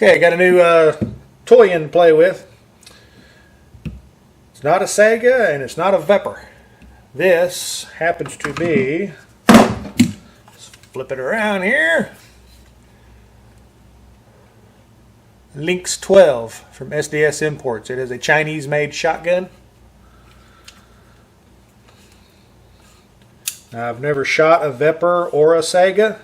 Okay, got a new toy in to play with. It's not a Sega and it's not a Vepr. This happens to be, let's flip it around here, Lynx 12 from SDS Imports. It is a Chinese-made shotgun. Now, I've never shot a Vepr or a Sega.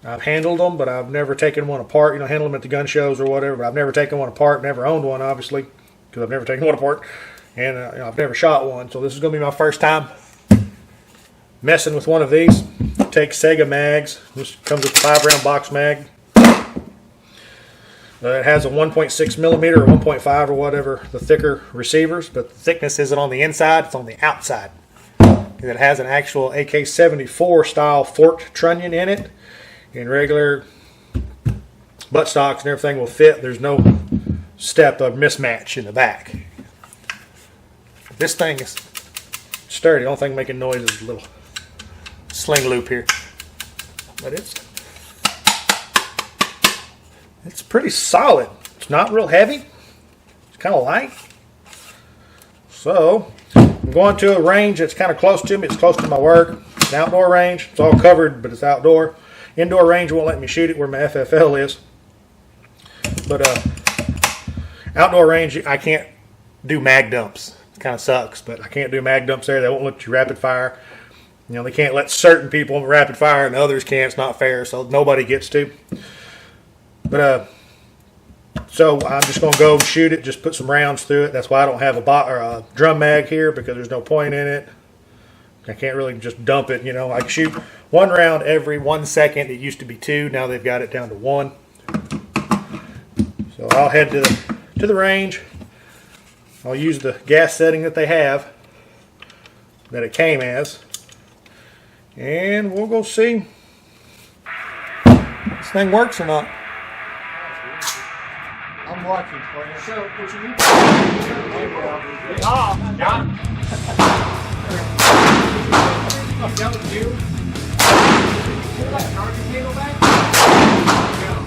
I've handled them, but I've never taken one apart. You know, handled them at the gun shows or whatever, but I've never taken one apart, never owned one, obviously, because I've never taken one apart. And you know, I've never shot one, so this is going to be my first time messing with one of these. Take Sega mags. This comes with a 5-round box mag. It has a 1.6 millimeter or 1.5 or whatever, the thicker receivers, but the thickness isn't on the inside, it's on the outside. And it has an actual AK-74 style forked trunnion in it. And regular buttstocks and everything will fit. There's no step of mismatch in the back. This thing is sturdy. The only thing making noise is a little sling loop here. But it's pretty solid. It's not real heavy. It's kind of light. So I'm going to a range that's kind of close to me. It's close to my work. It's an outdoor range. It's all covered, but it's outdoor. Indoor range won't let me shoot it where my FFL is. But outdoor range, I can't do mag dumps. It kind of sucks, but I can't do mag dumps there. They won't let you rapid fire. You know, they can't let certain people rapid fire and others can't. It's not fair, so nobody gets to. But so I'm just going to go and shoot it, just put some rounds through it. That's why I don't have a drum mag here, because there's no point in it. I can't really just dump it, you know. I shoot one round every 1 second. It used to be 2. Now they've got it down to 1. So I'll head to the range. I'll use the gas setting that they have, that it came as. And we'll go see if this thing works or not. I'm watching for you. So, what you need to Oh, John. that was you? Put that charging cable back?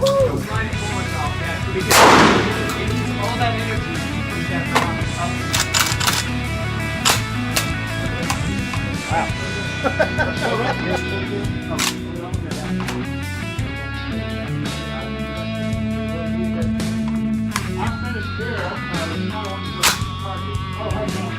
Woo! Slide it forward off that. Because it needs all that energy to keep that I'm finished here. I want to go to the party. Oh, I know.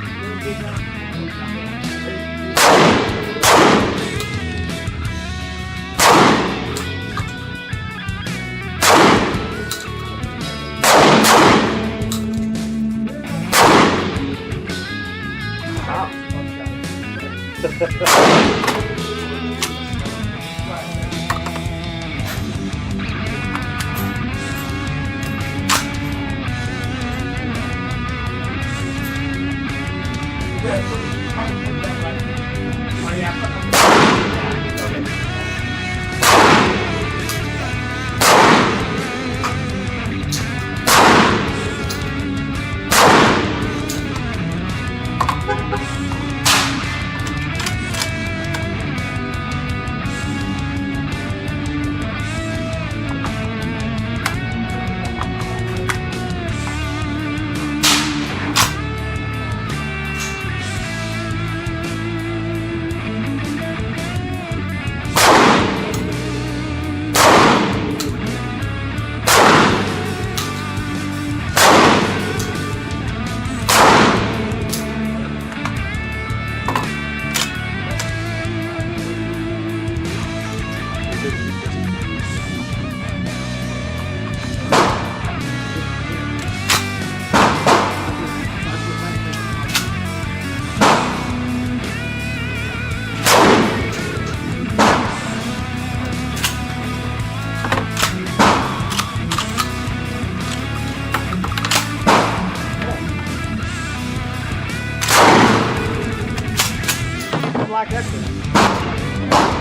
Like that.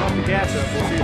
Pump the gas up. We'll see.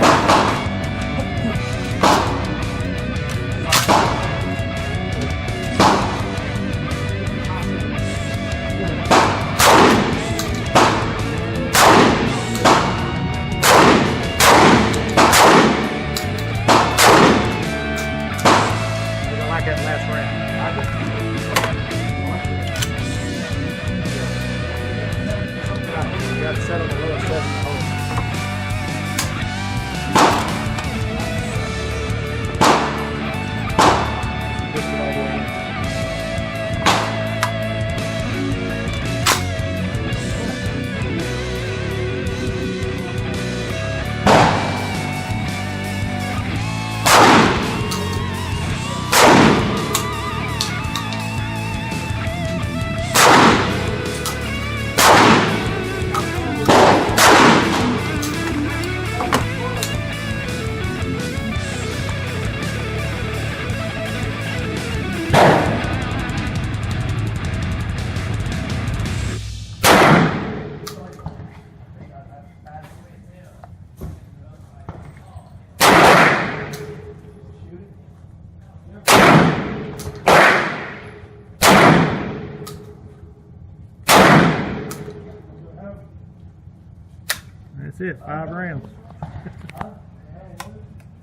That's it, 5 rounds.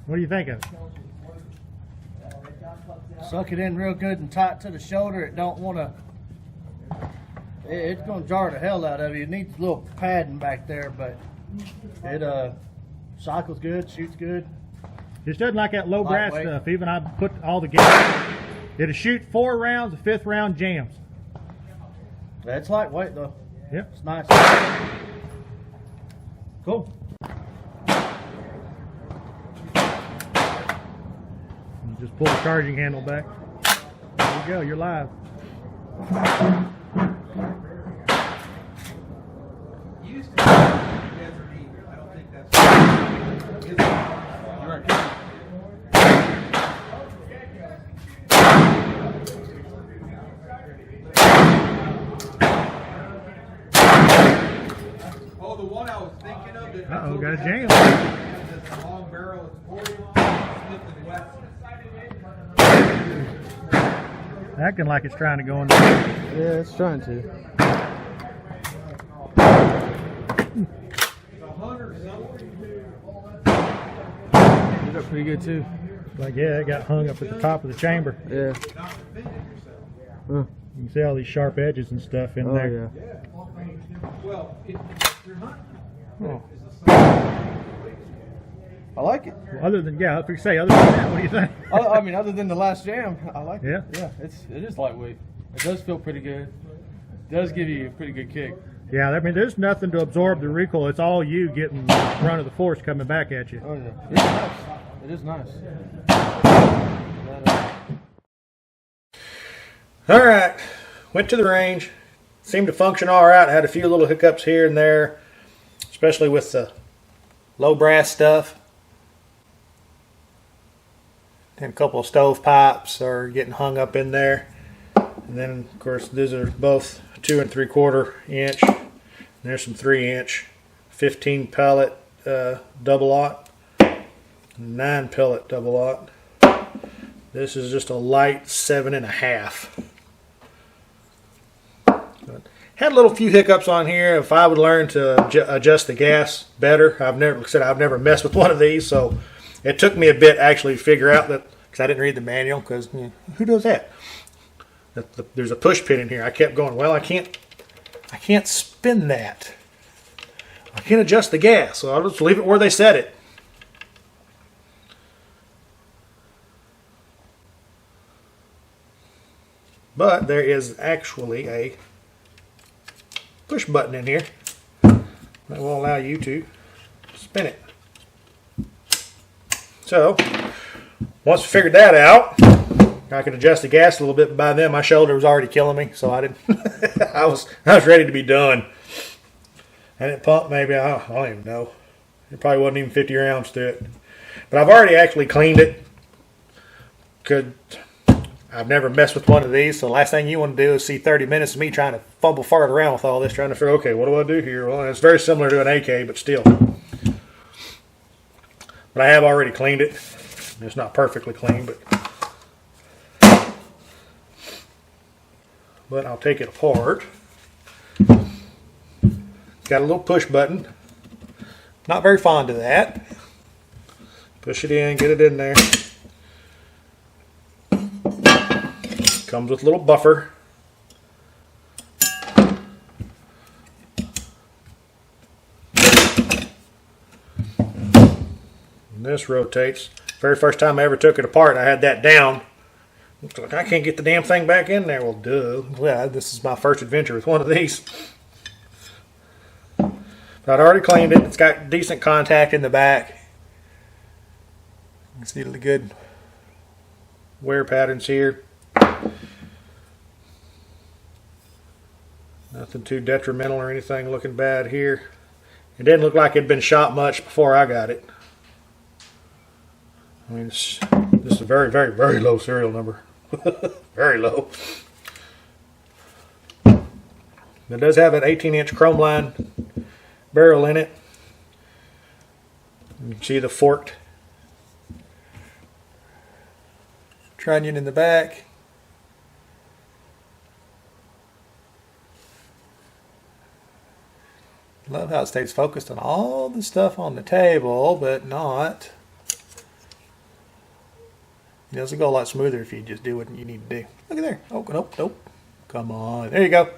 What do you think of it? Suck it in real good and tight to the shoulder. It don't want to. It's gonna jar the hell out of you. It needs a little padding back there, but it cycles good, shoots good. Just doesn't like that low brass Lightweight. stuff. Even I put all the gas. It'll shoot 4 rounds. The 5th round jams. It's lightweight though. Yep. It's nice. Cool. And just pull the charging handle back. There you go. You're live. Used to be Desert Eagle. I don't think that's. You are kidding. Oh, the one I was thinking of. That Uh-oh, got a jam. That's a long barrel. It's 40 long. Smith and Wesson. Acting like it's trying to go in there. Yeah, it's trying to. You got pretty good too. Like, yeah, it got hung up at the top of the chamber. Yeah. You can see all these sharp edges and stuff in there. Well, if you're hunting, Oh. I like it. Well, other than, yeah, if you say other than that, what do you think? I mean, other than the last jam, I like Yeah. it. Yeah, it is lightweight. It does feel pretty good. It does give you a pretty good kick. Yeah, I mean, there's nothing to absorb the recoil. It's all you getting the brunt of the force coming back at you. Oh yeah, it's nice. It is nice. All right, went to the range. Seemed to function all right. Had a few little hiccups here and there, especially with the low brass stuff. And a couple of stovepipes are getting hung up in there. And then, of course, these are both 2 3/4 inch. And there's some 3-inch, 15 pellet double aught, 9 pellet double aught. This is just a light 7.5. Had a little few hiccups on here. If I would learn to adjust the gas better, I've never messed with one of these, so it took me a bit actually to figure out that, because I didn't read the manual. Because who does that? There's a push pin in here. I kept going, well, I can't spin that. I can't adjust the gas, so I'll just leave it where they set it. But there is actually a push button in here that will allow you to spin it. So once we figured that out, I could adjust the gas a little bit. But by then my shoulder was already killing me, so I didn't. I was ready to be done. And it pumped maybe, I don't even know. It probably wasn't even 50 rounds to it. But I've already actually cleaned it. I've never messed with one of these, so the last thing you want to do is see 30 minutes of me trying to fumble fart around with all this, trying to figure, okay, what do I do here? Well, it's very similar to an AK, but still. But I have already cleaned it. It's not perfectly clean, but I'll take it apart. Got a little push button. Not very fond of that. Push it in, get it in there. Comes with a little buffer. And this rotates. Very first time I ever took it apart, I had that down. Looks like I can't get the damn thing back in there. Well, duh. Well, this is my first adventure with one of these. But I'd already cleaned it. It's got decent contact in the back. You can see the good wear patterns here. Nothing too detrimental or anything looking bad here. It didn't look like it had been shot much before I got it. I mean, this is a very, very, very low serial number. Very low. It does have an 18-inch chrome line barrel in it. You can see the forked trunnion in the back. Love how it stays focused on all the stuff on the table, but not. It doesn't go a lot smoother if you just do what you need to do. Look at there. Oh, nope, nope. Come on. There you go.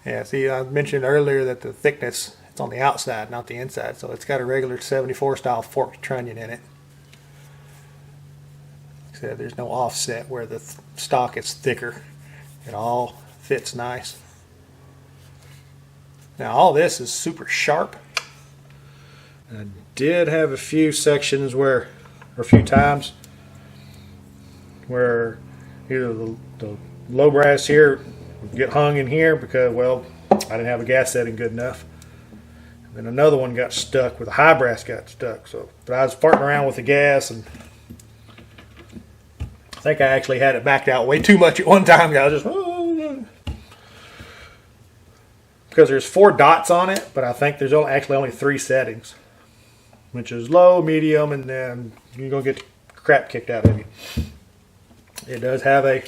Yeah, see, I mentioned earlier that the thickness, it's on the outside, not the inside. So it's got a regular 74 style forked trunnion in it. Like I said, there's no offset where the stock is thicker. It all fits nice. Now all this is super sharp. I did have a few sections where, or a few times, where either the low brass here would get hung in here because, well, I didn't have a gas setting good enough. And then another one got stuck where the high brass got stuck. So, but I was farting around with the gas, and I think I actually had it backed out way too much at one time. I was just, because there's 4 dots on it, but I think there's actually only 3 settings, which is low, medium, and then you're going to get the crap kicked out of you. It does have a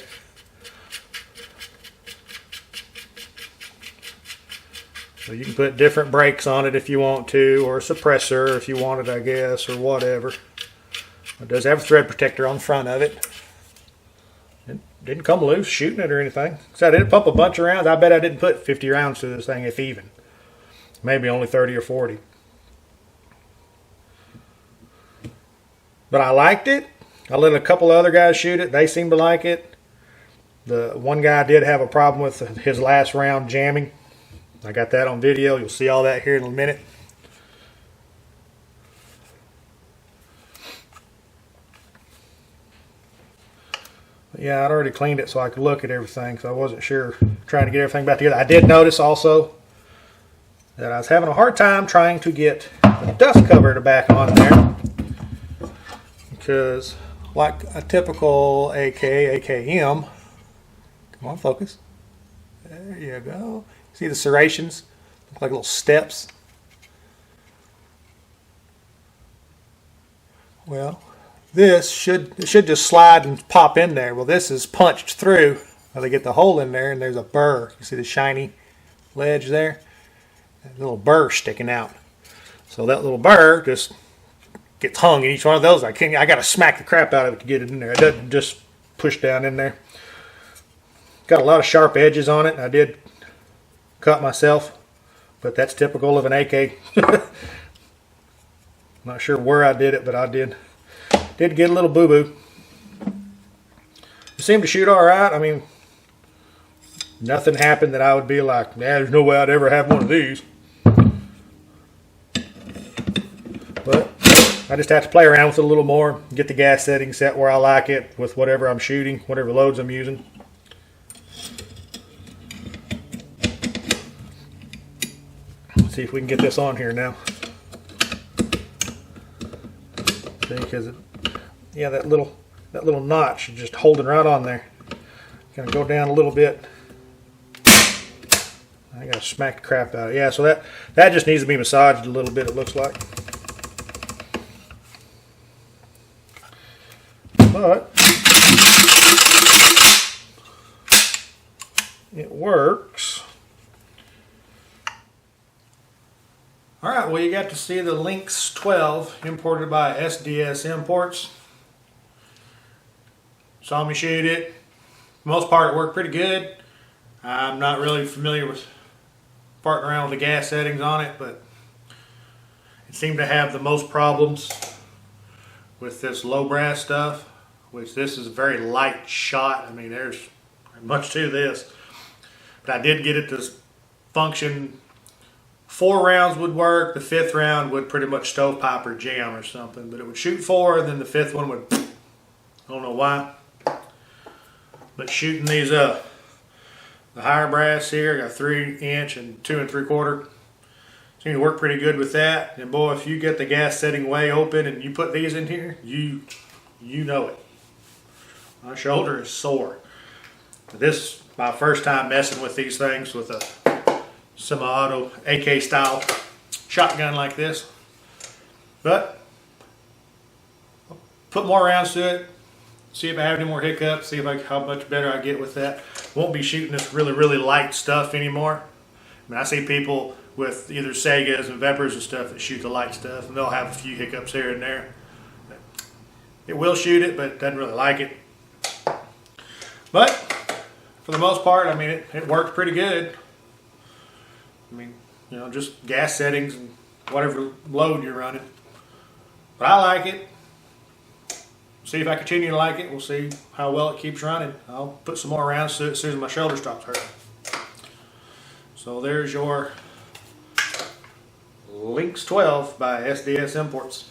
so you can put different brakes on it if you want to, or a suppressor if you want it, I guess, or whatever. It does have a thread protector on the front of it. It didn't come loose shooting it or anything. So I didn't pump a bunch of rounds. I bet I didn't put 50 rounds through this thing, if even. Maybe only 30 or 40. But I liked it. I let a couple of other guys shoot it. They seemed to like it. The one guy did have a problem with his last round jamming. I got that on video. You'll see all that here in a minute. But yeah, I'd already cleaned it so I could look at everything, so I wasn't sure, trying to get everything back together. I did notice also that I was having a hard time trying to get the dust cover back on there, because like a typical AKM, come on, focus. There you go. See the serrations? Look like little steps. Well, this should just slide and pop in there. Well, this is punched through. Well, they get the hole in there, and there's a burr. You see the shiny ledge there? A little burr sticking out. So that little burr just gets hung in each one of those. I got to smack the crap out of it to get it in there. It doesn't just push down in there. Got a lot of sharp edges on it. I did cut myself, but that's typical of an AK. Not sure where I did it, but I did get a little boo-boo. It seemed to shoot all right. I mean, nothing happened that I would be like, yeah, there's no way I'd ever have one of these. But I just have to play around with it a little more, get the gas setting set where I like it with whatever I'm shooting, whatever loads I'm using. Let's see if we can get this on here now. See, because yeah, that little notch is just holding right on there. Gonna go down a little bit. I gotta smack the crap out of it. Yeah, so that just needs to be massaged a little bit, it looks like. But it works. Alright, well, you got to see the Lynx 12 imported by SDS Imports. Saw me shoot it. For the most part, it worked pretty good. I'm not really familiar with farting around with the gas settings on it, but it seemed to have the most problems with this low brass stuff, which this is a very light shot. I mean, there's much to this. But I did get it to function. 4 rounds would work. The 5th round would pretty much stovepipe or jam or something. But it would shoot 4, and then the 5th one would, I don't know why. But shooting these the higher brass here, got 3" and 2 3/4. Seem to work pretty good with that. And boy, if you get the gas setting way open and you put these in here, you know it. My shoulder is sore. This is my first time messing with these things with a semi-auto AK style shotgun like this. But I'll put more rounds to it, see if I have any more hiccups, see if how much better I get with that. Won't be shooting this really light stuff anymore. mean, I see people with either Segas and Vepers and stuff that shoot the light stuff, and they'll have a few hiccups here and there. It will shoot it, but it doesn't really like it. But for the most part, I mean, it worked pretty good. I mean, you know, just gas settings and whatever load you're running. But I like it. See if I continue to like it. We'll see how well it keeps running. I'll put some more rounds as soon as my shoulder stops hurting. So there's your Lynx 12 by SDS Imports.